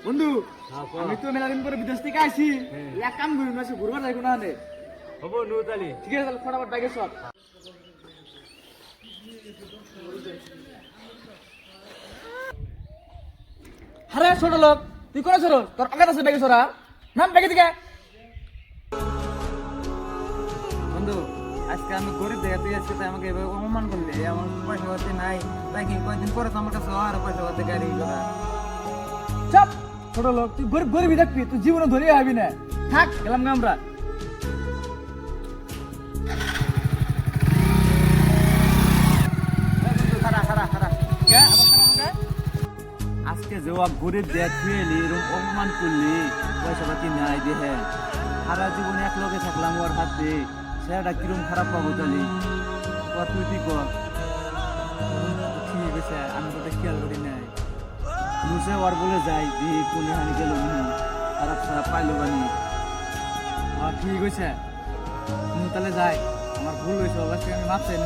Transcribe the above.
বন্ধু হ্যাঁ, কও। আমি তো মেলা দিন পরে বিদেশ থেকে আইছি এক কাম করি না ঘুরবার যাই না নে হবো নু তালি ঠিক আছে তাহলে ফটাফট ব্যাগে সব আরে ছোট লোক তুই কোন সরো তোর আঘাত আছে ব্যাগে সরা নাম ব্যাগে দিকে বন্ধু আজকে আমি গরিব দেখা তুই আজকে তাই আমাকে এভাবে অপমান করলে আমার পয়সা পাতি নাই তাই কি কয়েকদিন পরে তো আমার কাছে আর পয়সা পাতি গাড়ি করা চাপ ছোট লোক তুই গরিব গরিবই দেখবি তুই জীবনে ধরে হবি না থাক গেলাম না আমরা খারা খারা খারা কে আবার খারাপ হবে? আজকে যে গরিব দেখ এলি এরকম অপমান করলি পয়সা পাতি নাই দেহে সারা জীবনে এক লগে থাকলাম ওর হাতে সেটা কিরম খারাপ পাবো তালি ওর তুই কি কর ঠিক আছে আমি তো খেয়াল করি নাই নুসে ওর বলে যাই যে কোনে হানি গেল খারাপ খারাপ পাইলো বানি ঠিক হয়েছে তাহলে যাই আমার ভুল হয়েছে অবশ্যই আমি মাপ চাই